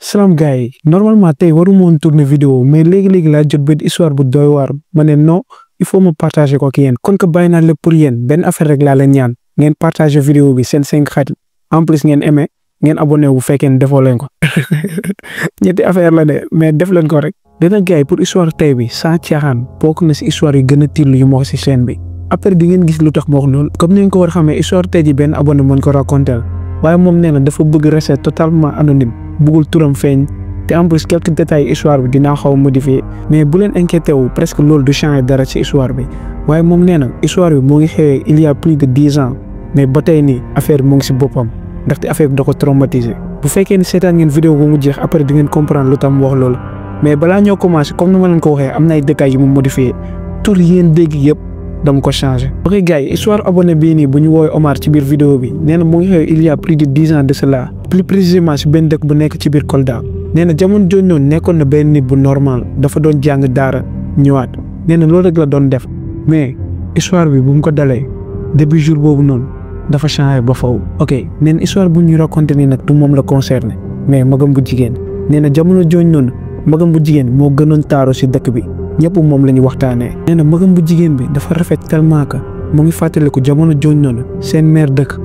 Salam gars yi normalement tey waruma woon tourner vidéo mais léegi-léegi laa jot benn histoire bu doy waar ma ne non il faut ma partager ko ak yéen kon que bàyyi naa lépp pour yéen benn affaire rek laa leen ñaan ngeen partager vidéo bi seen 5 xarit en plus ngeen aimé ngeen abonné bu fekkee ne defoo leen ko ñetti affaire la de mais def leen ko rek. dina gars yi pour histoire tey bi sans caaxaan bokk na si histoire yu gën a tiilu yu ma wax si chaîne bi après di ngeen gis lu tax ma wax loolu comme ni ngeen ko war a xamee histoire tey ji benn abonné mën ko raconter waaye moom nee na dafa bëgg rester totalement anonyme bëggul turam feeñ te en plus quelques détails histoire bi dinaa xaw a modifier mais bu leen inquiété wu presque loolu du changer dara ci histoire bi waaye moom nee na histoire bi moo ngi xewee il y a plus de 10 ans mais ba tey nii affaire bi mu ngi si boppam ndaxte affaire bi da ko traumatiser. bu fekkee ni seetaan ngeen vidéo bu mu jeex après di ngeen comprendre lu tax mu wax loolu mais balaa ñoo commencé comme ni ma leen ko waxee am na ay détails yu mu modifié tur yéen dégg yëpp dama ko changé. ok gars yi histoire abonné bii nii bu ñu woowee Omar ci biir vidéo bi nee na mu ngi xew il y a plus de 10 ans de cela plus précisément si benn dëkk bu nekk ci biir Kolda. nee na jamono jooju noonu nekkoon na benn nit bu normal dafa doon jàng daara ñëwaat nee na loolu rek la doon def mais histoire bi bu mu ko dalee depuis jour boobu noonu dafa changé ba faw. ok nee na histoire bu ñu raconté nii nag du moom la concerné mais magam bu jigéen nee na jamono jooju noonu magam bu jigéen moo gënoon taaru si dëkk bi ñëpp moom la ñu waxtaanee. nee na magam bu jigéen bi dafa rafet tellement que mu ngi fàttaliku jamono jooju noonu seen mère dëkk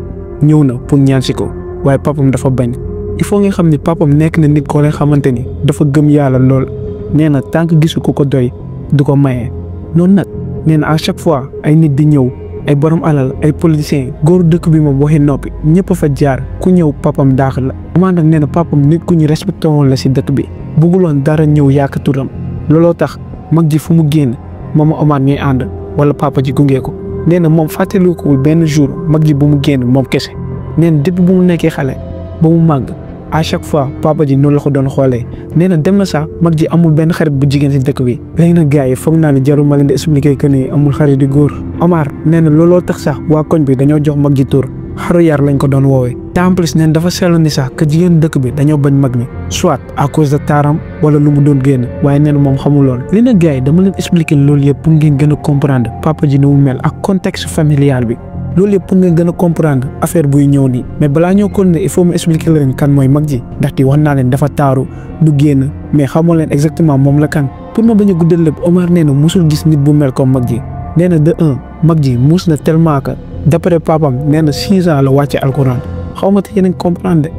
ñëw na pour ñaan si ko waaye papam dafa bañ. il faut nga xam ni papam nekk na nit koo leen xamante ni dafa gëm yàlla lool nee na tant que gisu ku ko doy du ko maye. noonu nag nee na à chaque fois ay nit di ñëw ay borom alal ay politiciens góoru dëkk bi moom waxi noppi ñëpp fa jaar ku ñëw papam daax la. Omar nag nee na papam nit ku ñu respecté woon la si dëkk bi bëgguloon dara ñëw yàq turam looloo tax mag ji fu mu génn moom Omar ñuy ànd wala papa ji gunge ko. nee na moom fàttalikuwul benn jour mag ji bu mu génn moom kese nee na depuis bu mu nekkee xale ba mu màgg. à chaque fois papa ji noonu la ko doon xoolee nee na dem na sax mag ji amul benn xarit bu jigéen si dëkk bi. léegi nag gars yi foog naa ne jarul ma leen di expliquer que ni amul xarit yu góor. Omar nee na looloo tax sax waa koñ bi dañoo jox mag ji tur xaru yar lañ ko doon woowee. te en plus nee na dafa seetlu ni sax que jigéen dëkk bi dañoo bañ mag mi soit à cause de taaram wala lu mu doon génn waaye nee na moom xamul lool. li nag gars yi dama leen expliquer loolu yëpp pour ngeen gën a comprendre papa ji ni mu mel ak contexte familial bi. loolu yëpp pour nga gën a comprendre affaire buy ñëw nii mais balaa ñoo ko ne il faut mu expliquer leen kan mooy mag ji ndaxte wax naa leen dafa taaru du génn mais xamoo leen exactement moom la kan. pour ma bañ a guddal lépp Omar nee na musul gis nit bu mel comme mag ji nee na de un mag ji muus na tellement que d'après papam nee na 6 ans la wàcce alxuraan xaw ma te yéen comprendre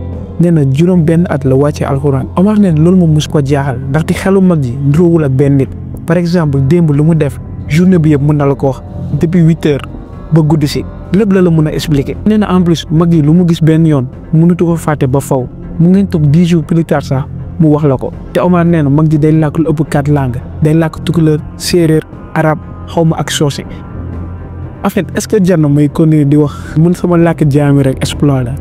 nee na juróom benn at la wàcce alxuraan. Omar nee na loolu moom mus ko jaaxal ndaxte xelu mag ji nduroowul ak benn nit par exemple démb lu mu def journée bi yëpp mën na la ko wax depuis 8 heures ba guddi si. lépp la mën a expliquer. nee na en plus mag yi lu mu gis benn yoon mënutu ko fàtte ba faw mu ngeen toog 10 jours plus tard sax mu wax la ko. te Omar nee na mag ji day làkk lu ëpp 4 langues day làkk tukulóor séeréer arabe xaw ma ak soose. en fait est-ce que jar na may continuer di wax mun sama làkk jaami rek exploit la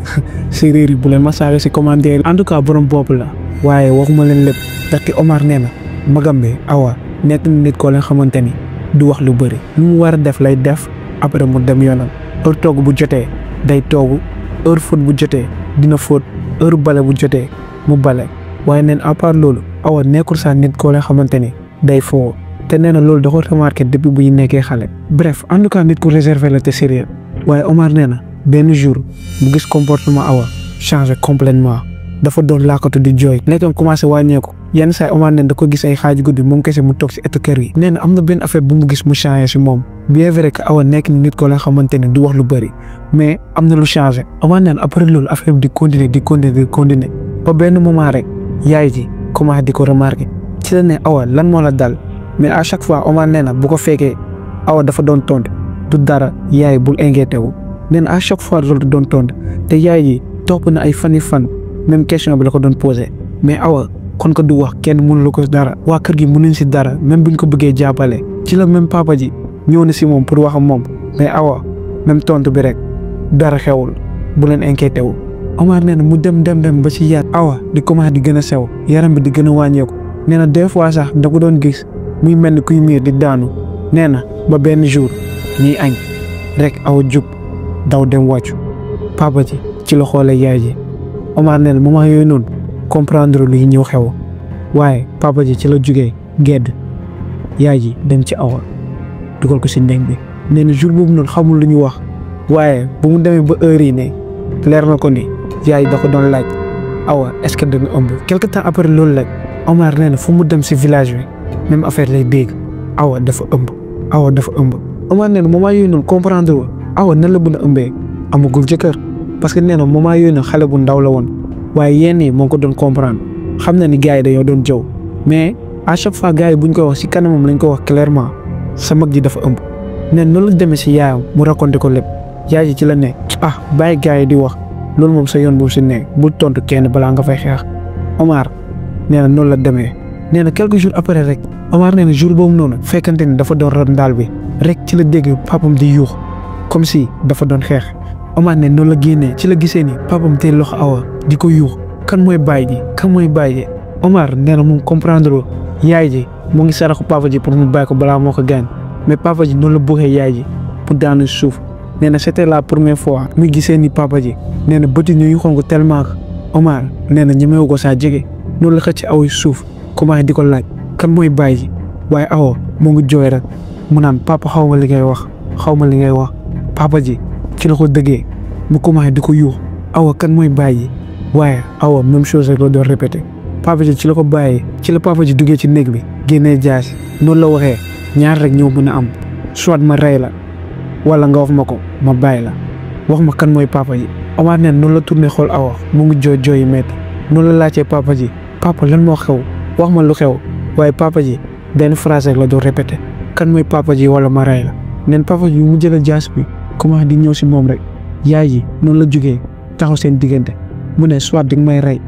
séeréer yi bu leen ma saaga si commentaire en tout cas borom bopp la waaye waxuma leen lépp ndaxte Omar nee na magam bi awa nekk na nit koo leen xamante ni du wax lu bëri lu mu war a def lay def après mu dem yoonam. heure togg bu jotee day togg heure fóot bu jotee dina fóot heure bale bu jotee mu bale waaye neen à part loolu awa nekkul sax nit koo leen xamante ni day foo te nee na loolu da ko remarqué depuis bu ñu nekkee xale. bref en tout cas nit ku réservé la te sérieux waaye Omar nee na benn jour mu gis comportement awa changé complètement dafa doon laakatu di jooy nekkam commencé wàññeeku yenn saa Omar nee na da ko gis ay xaaj guddi moom kese mu toog si etu kër gi. nee na am na benn affaire bu mu gis mu changé si moom bien vrai que awa nekk ni nit ko la xamante ne du wax lu bëri mais am na lu changé. Omar nee na après loolu affaire bi di continuer ba benn moment rek yaay ji commencé di ko remarqué ci la ne awa lan moo la dal mais à chaque fois Omar nee na bu ko fekkee awa dafa doon tontu du dara yaay bul inquiété wu. nee na à chaque fois loolu doon tontu te yaay ji topp na ay fan même question bi la ko doon posé mais awa kon ko du wax kenn mënulu ko dara waa kër gi mënuñ si dara même buñ ko bëggee jàppale ci la même papa ji ñëw na si moom pour wax ak moom mais awa même tontu bi rek dara xewul bu leen inquiété wu. Omar nee na mu dem ba ci yaat awa di commencé di gën a sew yaram bi di gën a wàññeeku nee na des fois sax da ko doon gis muy mel ni kuy miir di daanu nee na ba benn jour ñuy añ rek awa jub daw dem wàccu papa ji ci la xoolee yaay ji. Omar nee na moment yooyu noonu comprendre luy ñëw xew waaye papa ji ci la jugee gedd yaay ji dem ci awa dugal ko si ndeng bi. nee na jour boobu noonu xamul lu ñu wax waaye bu mu demee ba heure yi ne leer na ko ni yaay da ko doon laaj awa est-ce que da nga ëmb. quelque temps après loolu rek Omar nee na fu mu dem si village bi même affaire lay dégg awa dafa ëmb awa dafa ëmb. Omar nee na moment yooyu noonu comprendre wu awa nan la mën a ëmbee amagul jëkkër parce que nee na moment yooyu noonu xale bu ndaw la woon waaye yenn yi moo ko doon comprendre xam na ni gars yi dañoo doon jëw mais à chaque fois gars yi buñ ko wax si kanamam lañ ko wax clairement sa mag ji dafa ëmb. nee na noonu la demee si yaayam mu raconté ko lépp yaay ji ci la ne bàyyi gars yi di wax loolu moom sa yoon bu si nekk bul tontu kenn balaa nga fay xeex. Omar nee na noonu la demee nee na quelques jours après rek Omar nee na jour boobu noonu fekkante ni dafa doon rat ndaal bi rek ci la dégg papam di yuux comme si dafa doon xeex. Omar ne noonu la génnee ci la gisee ni papam tey loxo awa di ko yuux kan mooy baay ji kan mooy baay ji. Omar nee na moom comprendre yaay ji mu ngi saraxu papa ji pour mu bàyyi ko balaa moo ko gaañ mais papa ji noonu la buuxee yaay ji pour daanu suuf. nee na c'était la première fois muy gisee ni papa ji nee na bëti ñu yuuxoon ko tellement que Omar nee na ñemewu ko saa jege noonu la xëcc awa suuf commencé di ko laaj kan mooy baay ji waaye awa moo ngi jooy rek mu naan papa xaw ma li ngay wax xaw ma li ngay wax. papa ji ci la ko dëggee mu commencé di ko yuux awa kan mooy baay ji waaye awa même chose rek la doon répété. papa ji ci la ko bàyyee ci la papa ji duggee ci néeg bi génnee jaasi noonu la waxee ñaar rek ñoo mën a am soit ma rey la wala nga wax ma ko ma bàyyi la wax ma kan mooy papa ji. Omar neen noonu la tourné xool awa mu ngi jooy jooy yu métti noonu la laajtee papa ji papa lan moo xew wax ma lu xew waaye papa ji benn phrase rek la doon répété kan mooy papa ji wala ma rey la. neen papa ji mu jëlee jaas bi commencé di ñëw si moom rek yaay ji noonu la jógee taxaw seen diggante mu ne soit di nga may rey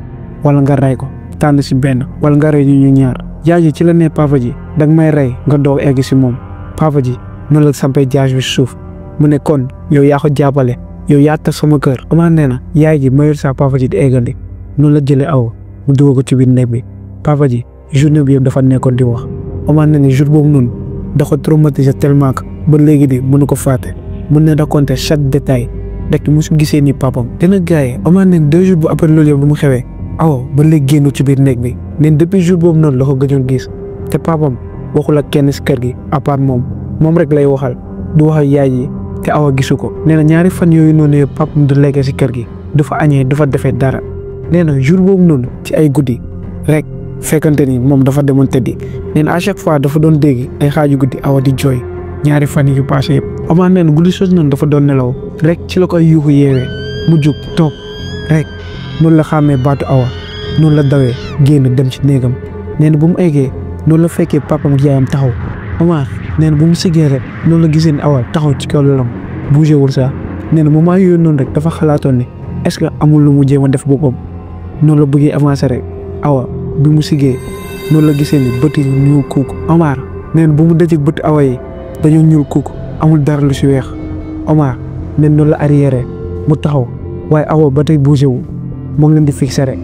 wala nga rey ko tànn si benn wala nga rey ñu ñaar. yaay ji ci la ne papa ji da nga may rey nga doog egg si moom. papa ji noonu la sampee jaas bi suuf mu ne kon yow yaa ko jàppale yow yaa tas sama kër. Omar nee na yaay ji mayul sa papa ji di eggandi noonu la jëlee awa mu dugal ko ci biir néeg bi. papa ji journée bi yëpp dafa nekkoon di wax. Omar nee na jour boobu noonu da ko traumatisé tellement que ba léegi di mënu ko fàtte mën na raconter chaque détail rek musu gisee ni papam. dina gars yi Omar nee na 2 jours bu après loolu yëpp bu mu xewee awa ba léegi génnu ci biir néeg bi neen depuis jour boobu noonu la ko gëjoon gis te papam waxul ak kenn si kër gi à part moom rek lay waxal du wax ak yaay ji te awa gisu ko. nee na ñaari fan yooyu noonu yëpp papam du lekkee si kër gi du fa añee du fa defee dara. nee na jour boobu noonu ci ay guddi rek fekkante ni moom dafa demoon tëddi nee na à chaque fois dafa doon dégg ay xaaju guddi awa di jooy ñaari fan yu passé yëpp. Omar nee na guddi sos noonu dafa doon nelaw rek ci la koy yuuxu yeewee mu jug toog rek noonu la xàmmee baatu awa noonu la dawee génn dem ci néegam. nee na bu mu eggee noonu la fekkee papam ak yaayam taxaw. Omar nee na bu mu siggee rek noonu la gisee ni awa taxaw ci kaw lalam bougé wul sax. nee na moment yooyu noonu rek dafa xalaatoon ne est-ce que amul lu mu jéem a def boppam noonu la bëggee avancer rek awa bi mu siggee noonu la gisee ni bët yi ñuul kuuk. Omar nee na bu mu dajee bët awa yi dañoo ñuul kuuk amul dara lu si weex. Omar nee na noonu la arrière mu taxaw waaye awa ba tey bougé wu moo ngi leen di fixé rek.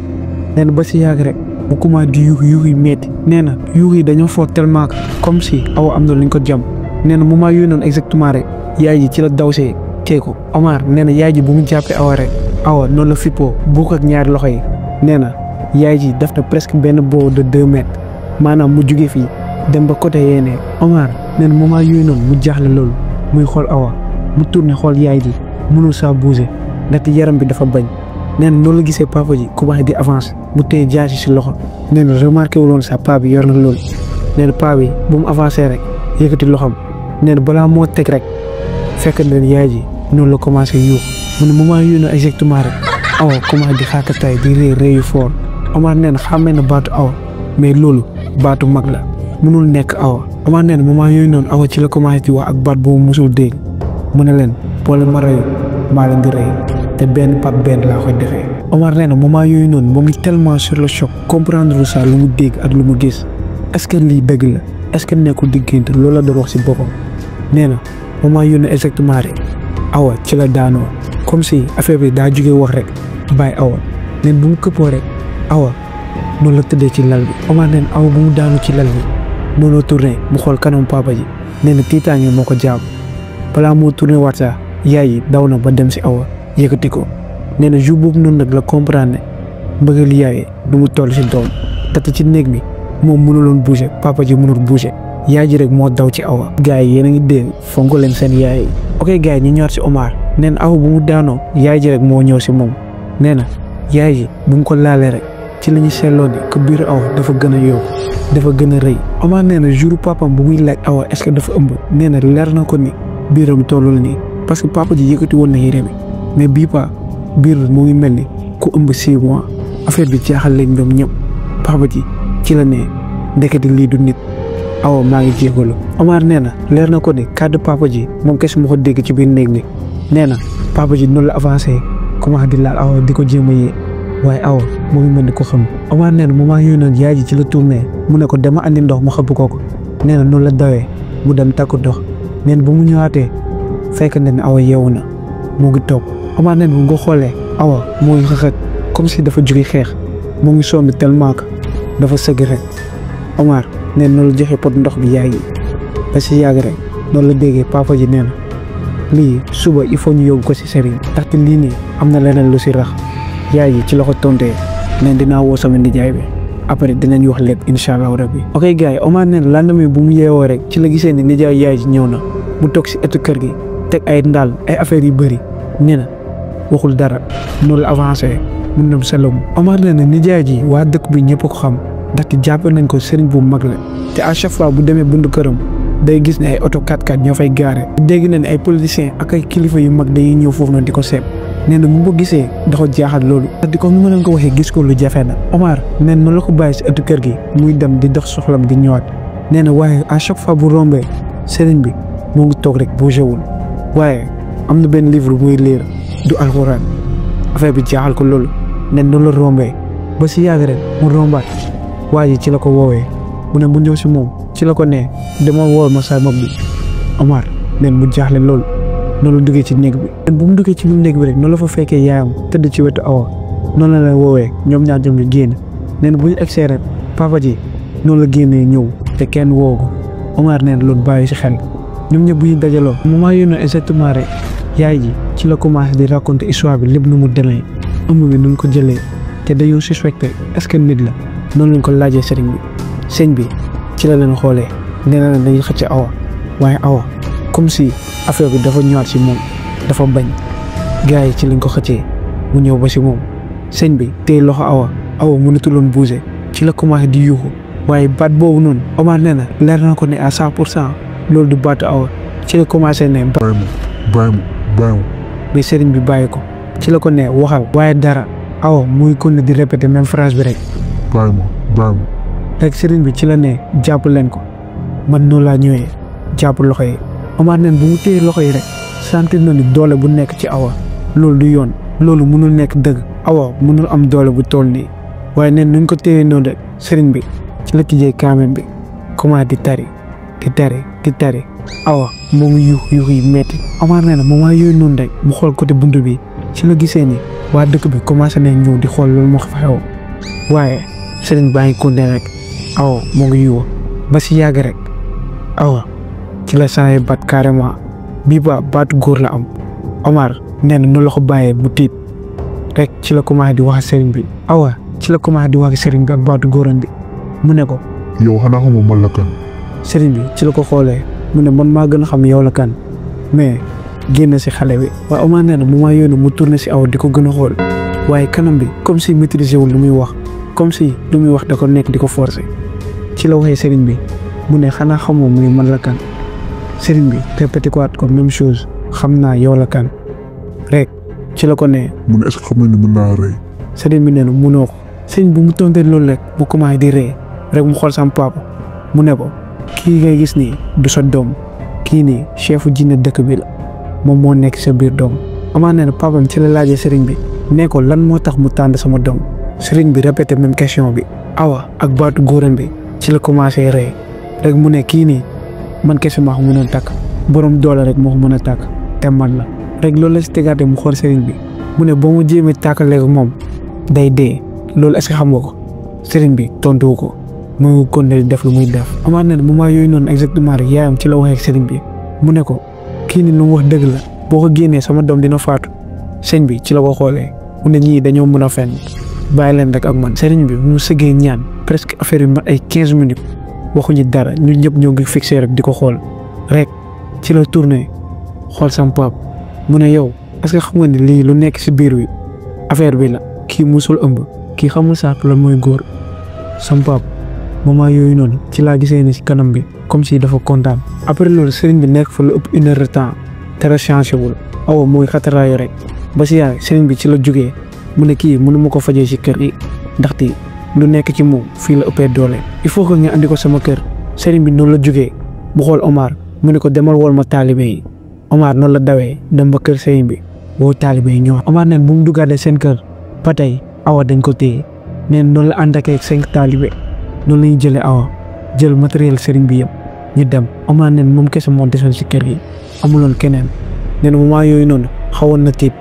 nee na ba si yàgg rek mu commencé di yuux yi metti. nee na yuux yi dañoo fort tellement comme si awa am na lu ñu ko jam. nee na moment yooyu noonu exactement rek yaay ji ci la dawsee tee ko. Omar nee na yaay ji bu mu jàppee awa rek awa noonu la fippoo buuk ak ñaari loxo yi. nee na yaay ji def na presque benn boo de 2 mètres maanaam mu jugee fii dem ba côté yéenee. Omar nee na moment yooyu noonu mu jaaxle loolu muy xool awa mu tourné xool yaay ji mënul saa bouger ndaxte yaram bi dafa bañ. nee na noonu la gisee papa ji commencé di avance mu téye jaasi si loxo. nee na remarqué wuloon sax paa bi yor na loolu. nee na paa bi bu mu avancé rek yëkkati loxam. nee na balaa moo teg rek fekk na yaay ji noonu la commencé yuux mu ne moment yooyu noonu exactement rek awa commencé di xaakataay di rëy yu fort. Omar nee na xàmmee na baatu awa mais loolu baatu mag la mënul nekk awa. Omar nee na moment yooyu noonu awa ci la commencé di wax ak baat boobu musul dégg mu ne leen boole ma reyu maa leen di rey te benn par benn laa koy defee. Omar nee na moment yooyu noonu moo ngi tellement sur le choc comprendre ça lu mu dégg ak lu mu gis est-ce que lii dëgg la est-ce que nekkul diggante loolu la doon wax si boppam. nee na moment yooyu noonu exactement rek awa ci la daanoo comme si affaire bi daa jógee wax rek bàyyi awa. neen bu mu këppoo rek awa noonu la tëddee ci lal bi. Omar nee na awa bu mu daanu ci lal bi noonu la tourné mu xool kanam papa ji. nee na tiitaange moo ko jàpp balaa moo tourné waat sax yaay yi daw na ba dem si awa yëkkati ko. nee na jour boobu noonu nag la comprendre ne mbëggal yaay du mu toll si doom te ci néeg bi moom mënuloon bouger papa ji mënul bouger yaay ji rek moo daw ci awa. gars yi yéen a ngi dégg fonk leen seen yaay yi. ok gars yi ñu ñëwaat si Omar. nee na awa bu mu daanoo yaay ji rek moo ñëw si moom. nee na yaay ji bu mu ko laalee rek ci la ñu seetloo ni que biir awa dafa gën a yokk dafa gën a rëy. Omar nee na jour papam bu muy laaj awa est-ce que dafa ëmb nee na leer na ko ni biiram tollul nii parce que papa ji yëkkati woon na yére bi mais bii pa biir bi mu ngi mel ni ku ëmb 6 mois affaire bi jaaxal leen ñoom ñëpp papa ji ci la ne ndekete lii du nit awa maa ngi jégalu. Omar nee na leer na ko ni kàddu papa ji moom kese moo ko dégg ci biir néeg bi nee na papa ji noonu la avancé commencé di laal awa di ko jéem a yee waaye awa mu ngi mel ni ko xam. Omar nee na moment yooyu noonu yaay ji ci la tourné mu ne ko dama andi ndox mu xëpp ko nee na noonu la dawee mu dem takku ndox nee na bu mu ñëwaatee fekk na ne awa yeewu na mu ngi toog. Omar nee na bu nga xoolee awa mu ngi xëxët comme si dafa jóge xeex mu ngi sonn tellement que dafa sëgg rek. Omar nee na noonu la joxe pot ndox bi yaay ji ba si yàgg rek noonu la déggee papa ji nee na lii suba il faut ñu yóbbu ko si sëriñ ndaxte lii nii am na leneen lu si rax. yaay ji ci la ko tontee neen dinaa woo sama nijaay bi après dinañ wax lépp incha allahu rabbi. ok gars yi Omar nee na lendemain bu mu yeewoo rek ci la gisee ni nijaay yaay ji ñëw na mu toog si ëttu kër gi teg ay ndaal ay affaires yu bëri nee na waxul dara noonu la avancé mun na selom. Omar nee na nijaay ji waa dëkk bi ñëpp ko xam ndaxte jàpp nañ ko sëriñ bu mag la te à chaque fois bu demee buntu këram day gis ne ay oto 4x4 ñoo fay gaare. dégg na ne ay politiciens ak ay kilifa yu mag dañuy ñëw foofu noonu di ko seet. nee na mu ko gisee dafa jaaxal loolu. di ko nu ma leen ko waxee gis ko lu jafe na. Omar nee na la ko bàyyi si ëttu kër gi muy dem di dox soxlam di ñëwaat nee na waaye à chaque fois bu rombee sëriñ bi moo ngi toog rek bougé wul waaye am na benn livre muy lire du alxuraan affaire bi jaaxal ko loolu nee na noonu la rombee ba si yàgg rek mu rombaat waa ji ci la ko woowee mu ne mu ñëw si moom ci la ko nee dama woo ma sa mag bi. Omar nee na mu jaaxle loolu. noonu la duggee ci néeg bi bu mu duggee ci néeg bi rek noonu la fa fekkee yaayam tëdd ci wetu awa noonu la woowee ñoom ñaar jëm ñu génn nee na bu ñu egsee rek papa ji noonu la génnee ñëw te kenn woo ko. Omar nee na loolu bàyyi si xel ñoom ñëpp bu ñu dajaloo moment yooyu noonu exactement rek yaay ji ci la commencé di raconter histoire bi lépp nu mu demee ëmb bi nu mu ko jëlee te dañoo suspecté est-ce que nit la noonu lañ ko laajee sëñ bi ci la leen xoolee nee na leen dañuy xëcc awa waaye awa comme si affaire bi dafa ñëwaat si moom dafa bañ gars yi ci lañ ko xëccee mu ñëw ba si moom sëñ bi tey loxo awa mënatuloon bouger ci la commencé di yuuxu waaye baat boobu noonu Omar nee na leer na ko ne à 100% loolu du baatu awa ci la commencé ne bàyyi mais sëriñ bi bàyyi ko ci la ko ne waxal waaye dara awa muy kon di répéter même phrase bi rek bàyyi ma rek sëriñ bi ci la ne jàpp leen ko man noonu laa ñëwee jàpp loxo yi. Omar neen bu mu téye loxo yi rek sentir na ni doole bu nekk ci awa loolu du yoon loolu mënul nekk dëgg awa mënul am doole bu toll nii waaye neen nuñ ko téye noonu rek sëriñ bi ci la tijjee kaamem bi commencé di tari awa moo ngi yuux yi metti. Omar nee na moment yooyu noonu rek mu xool côté buntu bi ci la gisee ni waa dëkk bi commencé nañ ñëw di xool loolu moo fa xew waaye sëriñ baa ngi continué rek awa moo ngi yuux ba si yàgg rek awa ci la changé baat carrément bii baatu góor la am. Omar nee na noonu la ko bàyyee bu tiit rek ci la commencé di wax sëriñ bi awa ci la commencé di wax sëriñ bi ak baatu góoram bi mu ne ko yow xanaa xamoo man la kan. sëriñ bi ci la ko xoolee mu ne man maa gën a xam yow la kan mais génn si xale bi waaye Omar nee na moment yooyu mu tourné si awa di ko gën a xool waaye kanam bi comme si maîtrisé wul lu muy wax comme si lu muy wax da ko nekk di ko forcer ci la waxee sëriñ bi mu ne xanaa xamoo mu ne man la kan. sëriñ bi répété ko waat ko même chose xam naa yow la kan rek ci la ko ne. mu ne est-ce que xam nga ni mën naa rey. sëriñ bi nee na munoo ko. sëriñ bu mu tontee loolu rek mu commencé di ree rek mu xool sama papa mu ne ko kii ngay gis nii du sa doom kii nii chefu jinne dëkk bi la moom moo nekk sa biir doom. Omar nee na papam ci la laajee sëriñ bi ne ko lan moo tax mu tànn sama doom sëriñ bi répété même question bi awa ak baatu góoram bi ci la commencé ree rek mu ne kii nii. man kese maa ko mënoon takk borom doole rek moo ko mën a takk te man la rek loolu la si tegaate mu xool sëriñ bi mu ne boo ma jéemee tàkkalee ko moom day dee loolu est-ce que xam nga ko sëriñ bi tontuwu ko mu ngi continuer def lu muy def. Omar nee na moment yooyu noonu exactement rek yaayam ci la waxee ak sëriñ bi mu ne ko kii ni lu mu wax dëgg la boo ko génnee sama doom dina faatu sëriñ bi ci la ko xoolee mu ne ñii dañoo mën a fenn bàyyi leen rek ak man. sëriñ bi mu sëggee ñaan presque affaire bi mat ay 15 minutes. waxuñu dara ñun ñëpp ñoo ngi fixé rek di ko xool rek ci la tourné xool sama pap mu ne yow est-ce que xam nga ni lii lu nekk si biir wi affaire bi la kii musul ëmb kii xamul sax lan mooy góor sam pap moment yooyu noonu ci laa gisee ni si kanam bi comme si dafa kontaan. après loolu sëriñ bi nekk fa lu ëpp 1 heure de temps dara changé wul awa mooy xataraayu rek ba si yaay sëriñ bi ci la jógee mu ne kii mënu ma ko fajee si kër gi ndaxte lu nekk ci moom fii la ëppee doole il faut que nga andi ko sama kër. sëriñ bi noonu la jógee mu xool Omar mu ne ko demal wol ma taalibe yi Omar noonu la dawee dem ba kër sëriñ bi woo taalibe yi ñëw. Omar neen bu mu duggaatee seen kër ba tey awa dañ ko téye neen noonu la ànd ak 5 taalibe noonu la ñuy jëlee awa jël matériel sëriñ bi yëpp ñu dem. Omar neen moom kese moo desoon si kër gi amuloon keneen neen moment yooyu noonu xawoon na tiit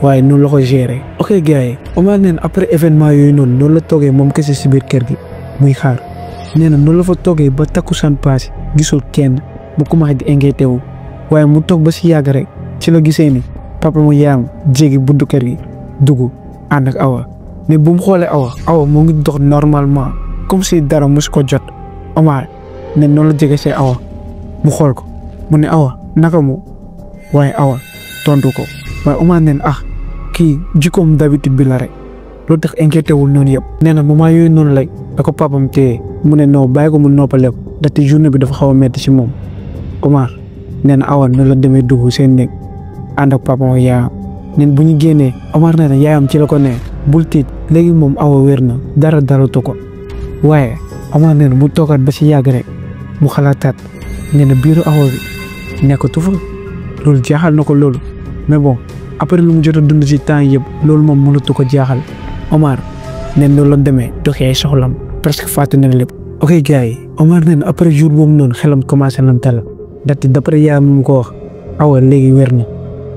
waaye noonu la ko géré. ok gars yi Omar neen après événement yooyu noonu la toogee moom kese si biir kër gi muy xaar nee na noonu la fa toogee ba takkusaan paase gisul kenn mu commencé di inquiété wu waaye mu toog ba si yàgg rek ci la gisee ni papa mu yaam jéggi buntu kër gi dugg ànd ak awa mais bu mu xoolee awa mu ngi dox normalement comme si dara mosu ko jot. Omar ne noonu la jege see awa mu xool ko mu ne awa naka mu waaye awa tontu ko waaye Omar neen kii jikkoom d'habitude bi la rek loolu tax inquiété wul noonu yëpp. nee na moment yooyu noonu la da ko papam téye mu ne non bàyyi ko mu noppaleeku ndaxte journée bi dafa xaw a métti si moom. Omar nee na awa noonu la demee dugg seen néeg ànd ak papam yaayam neen bu ñu génnee Omar nee na yaayam ci la ko ne bul tiit léegi moom awa wér na dara dalatu ko waaye Omar nee na mu toogaat ba si yàgg rek mu xalaataat nee na biiru awa bi nekkatu fa loolu jaaxal na ko loolu mais bon après lu mu jot a dund si temps yëpp loolu moom mënatu ko jaaxal. Omar neen loolu la demee doxee ay soxlam presque fàtte na lépp. ok gars yi Omar neen après jour boobu noonu xelam commencé na tala ndaxte d'après yaayam mu ko wax awa léegi wér na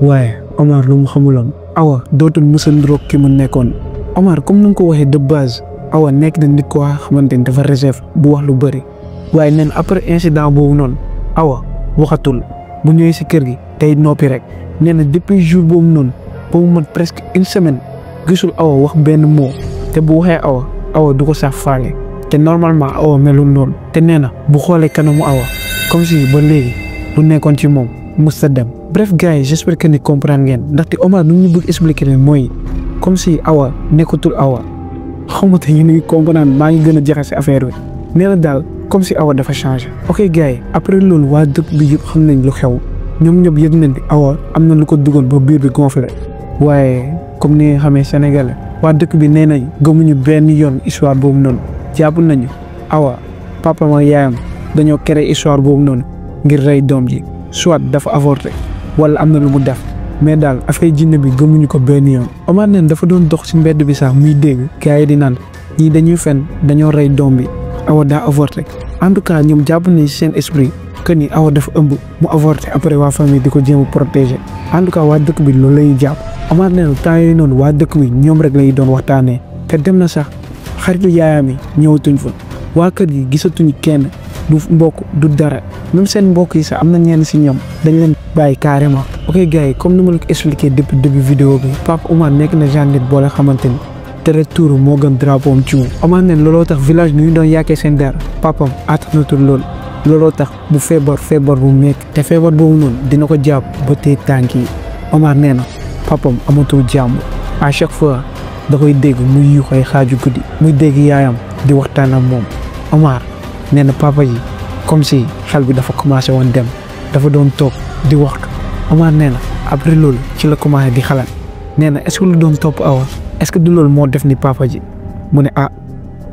waaye Omar lu mu xamuloon awa dootul mësa nduroog ki mu nekkoon. Omar comme nu nga ko waxee de base awa nekk na nit koo xamante ni dafa réserve bu wax lu bëri waaye neen après incident boobu noonu awa waxatul bu ñëwee si kër gi tey noppi rek. nee na depuis jour boobu noonu ba mu mat presque 1 semaine gisul awa wax benn mot te bu waxee awa du ko sax faale te normalement awa melul noonu te nee na bu xoolee kanamu awa comme si ba léegi lu nekkoon ci moom mus sa dem. bref gars yi j'espère que ni comprendre ngeen ndaxte Omar nu ñu bëgg expliquer leen mooy comme si awa nekkatul awa xamante ñu ngi comprendre maa ngi gën a jaxase affaire bi nee na daal comme si awa dafa changé. ok gars yi après loolu waa dëkk bi yëpp xam nañ lu xew. ñoom ñëpp yëg nañ ni awa am na lu ko dugal ba biir bi gonflé waaye comme ni nga xamee Sénégalais waa dëkk bi nee nañ gëmuñu benn yoon histoire boobu noonu jàpp nañu awa papa ma yaayam dañoo créé histoire boobu noonu ngir rey doom ji soit dafa avorté wala am na lu mu def mais daal affaire jinne bi gëmuñu ko benn yoon. Omar neen dafa doon dox ci mbedd bi sax muy dégg gars yi di naan ñii dañuy fen dañoo rey doom bi awa daa avorté en tout cas ñoom jàpp nañ ci seen esprit que ni awa dafa ëmb mu avorté après waa famille di ko jéem a protéger en tout cas waa dëkk bi loolu lay jàpp. Omar nee na temps yooyu noonu waa dëkk bi ñoom rek lañuy doon waxtaanee te dem na sax xaritu yaayam yi ñëwatuñ fa waa kër gi gisatuñu kenn du mbokk du dara même seen mbokk yi sax am na ñenn si ñoom dañ leen bàyyi carrément. ok gars yi comme ni ma la ko expliqué depuis début vidéo bi Papa Omar nekk na genre nit boo la xamante ni tere tuuru moo gën drapeau am ci moom. Omar neen looloo tax village nu ñu doon yaakee seen dara papam attanatul looloo tax bu feebar bu nekk te feebar boobu noonu dina ko jàpp ba tey tànk yi. Omar nee na papam amatul jàmm à chaque fois da koy dégg muy yuux ay xaaju guddi muy dégg yaayam di waxtaan ak moom. Omar nee na papa ji comme si xel bi dafa commencé woon dem dafa doon toog di waxtu. Omar nee na après loolu ci la commencé di xalaat nee na est-ce que lu doon topp awa est-ce que du loolu moo def ni papa ji mu ne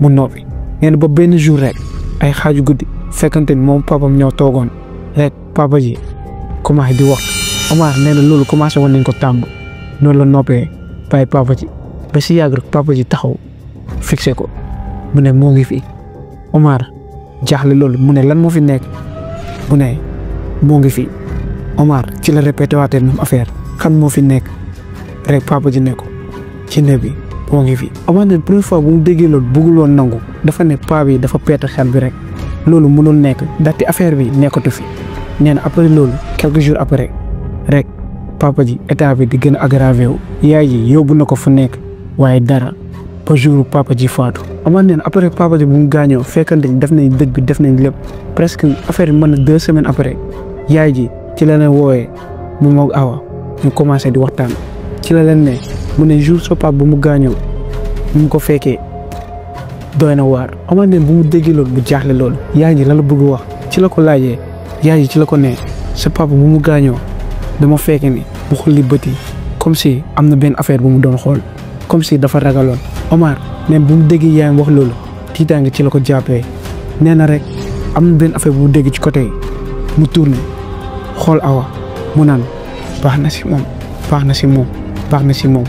mu noppi. nee na ba benn jour rek ay xaaju guddi fekkante ni moom papam ñoo toogoon rek papa ji commencé di waxtu. Omar nee na loolu commencé woon nañ ko tàmb noonu la noppee bàyyi papa ji ba si yàgg rek papa ji taxaw fixé ko mu ne moo ngi fi. Omar jaaxle loolu mu ne lan moo fi nekk mu ne moo ngi fi. Omar ci la répété waatee même affaire kan moo fi nekk rek papa ji ne ko ci ne bi moo ngi fi. Omar ne première fois bu mu déggee loolu bëggul woon nangu dafa ne paa bi dafa peete xel bi rek loolu mënul nekk ndaxte affaire bi nekkatu fi. nee na après loolu quelques jours après rek papa ji état bi di gën a aggravé wu. yaay ji yóbbu na ko fu nekk waaye dara ba jour papa ji faatu. Omar nee na après papa ji bu mu gaañoo fekkante ni def nañ dëj bi def nañ lépp presque affaire bi mën na 2 semaines après yaay ji ci la leen woowee mu moog awa ñu commencé di waxtaan ci la leen ne mu ne jour sa papa bu mu gaañoo mu ko fekkee doy na waar. Omar neen bu mu déggee loolu bu jaaxle loolu yaay ji la la bëgg wax ci la ko laajee yaay ji ci la ko ne sa papa bu mu gaañoo dama fekk ni bu xulli bët yi comme si am na benn affaire bu mu doon xool comme si dafa ragaloon. Omar neen bu mu déggee yaayam wax loolu tiitaange ci la ko jàppee nee na rek am na benn affaire bu mu dégg ci côté yi mu tourné xool Awa mu naan baax na si moom baax na si moom baax na si moom.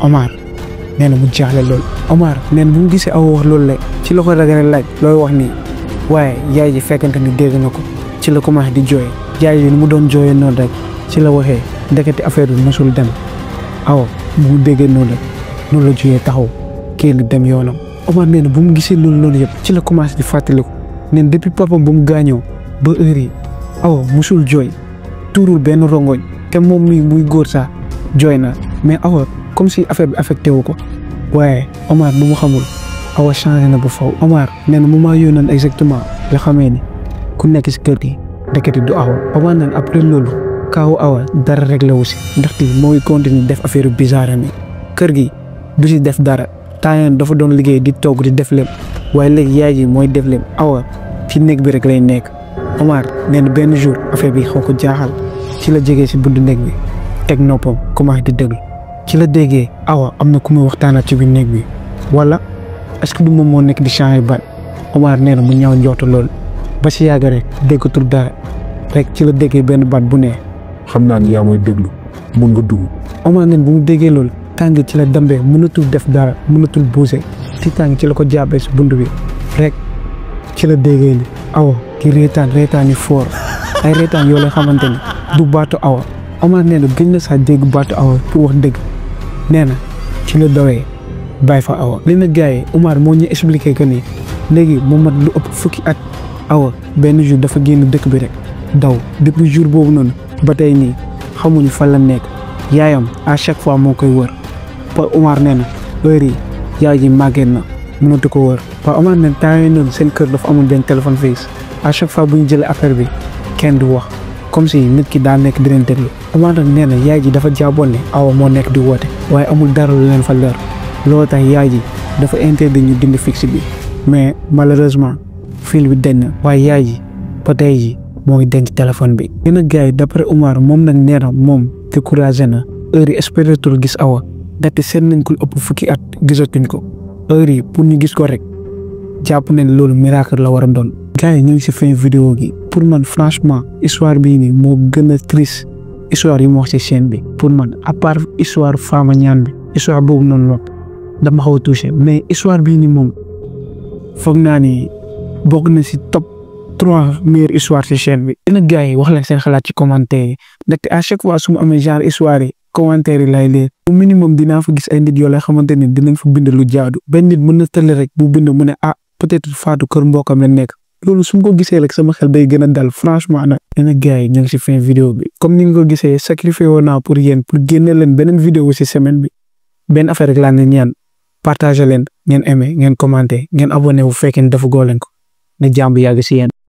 Omar nee na mu jaaxle lool. Omar neen bu mu gisee Awa wax loolu la ci la ko ragale laaj looy wax nii waaye yaay ji fekkante ni dégg na ko ci la commencé di jooy. yaay ji ni mu doon jooyee noonu rek ci la waxee ndekete affaire bi mosul dem. Awa bu mu déggee noonu la jugee taxaw kii li dem yoonam. Omar nee na bu mu gisee loolu yëpp ci la commencé di fàttaliku neen depuis papam bu mu gaañoo ba heure yi Awa musul jooy tuurul benn rongoñ te moom mi muy góor sax jooy na mais Awa comme si affaire bi affecté wu ko waaye Omar bu mu xamul Awa changé na bu faw. Omar nee na mu maa yónneen exactement nga xamee ni ku nekk si kër gi ndekete du Awa. Omar naan après loolu kaawu Awa dara réglé wu si ndaxte moo ngi continuer def affaire bizarre mi kër gi du si def dara temps dafa doon liggéey di togg di def lépp waaye léegi yaay ji mooy def lépp Awa ci néeg bi rek lay nekk. Omar nee na benn jour affaire bi xaw ko jaaxal ci la jegee si buntu néeg bi teg noppam commencé di déglu ci la déggee Awa am na ku muy waxtaanal ci biir néeg bi wala est-ce que du moom moo nekk di changer baat. Omar nee na mu ñaaw njortu lool ba si yàgg rek déggatul dara rek ci la déggee benn baat bu ne xam naa ni yaa may déglu mun nga dugg. Omar neen bu mu déggee loolu tàng ci la dambee mënatul def dara mënatul bouger ci tàng ci la ko jàppee si bunt bi rek ci la déggee ni Awa ki reetaan yi foor ay reetaan yoo la xamante ni du baatu Awa. Omar nee na gën na sax dégg baatu Awa pour wax dëgg nee na ci la dawee bàyyi fa Awa. li na gars yi Omar moo ñu expliqué que ni léegi mu mat lu ëpp fukki at Awa benn jour dafa génn dëkk bi rek daw depuis jour boobu noonu ba tey nii xamuñu fan la nekk yaayam à chaque fois moo koy wër Pa Omar nee na heure yi yaay ji màgget na mënatu ko wër. Pa Omar nee na temps yii noonu seen kër dafa amul benn téléphone fixe à chaque fois bu ñu jëlee affaire bi kenn du wax comme si nit ki daa nekk di leen déglu. Omar nag nee na yaay ji dafa jàppoon ne Awa moo nekk di woote waaye amul dara lu leen fa leer loolu tax yaay ji dafa interdit ñu dindi fixe bi mais malheureusement fil bi dañ na waaye yaay ji ba tey ji moo ngi denc téléphone bi. yéen a gars yi d'après Omar moom nag nee na moom découragé na heure yi espératul gis Awa ndaxte seet nañ ko ëpp fukki at gisatuñ ko heure yi pour ñu gis ko rek jàpp nañ loolu miracle la war a doon. gars yi ñu ngi si fin vidéo gi pour man franchement histoire bii nii moo gën a triste histoire yi mu wax si chaîne bi pour man à part histoire Fama Niane bi histoire boobu noonu la dama xaw a touché mais histoire bii nii moom foog naa ni bokk na si top 3 meilleures histoires ci chaîne bi. dina gars yi wax leen seen xalaat ci commentaire yi ndaxte à chaque fois su ma amee genre histoire yi commentaire yi lay leer au minimum dinaa fa gis ay nit yoo la xamante ni dinañ fa bind lu jaadu benn nit mën na tële rek bu bind mu ne ah peut-être Fatou kër mbokkam la nekk loolu su ma ko gisee rek sama xel day gën a dal franchement nag. dina gars yi ñu ngi si fin vidéo bi comme ni nga ko gisee sacrifié woon naa pour yéen pour génne leen beneen vidéo si semaine bi benn affaire rek laa leen ñaan partager leen ngeen aimé ngeen commenté ngeen abonné bu fekkee ne dafa goo leen ko ne jàmm yàgg si yéen.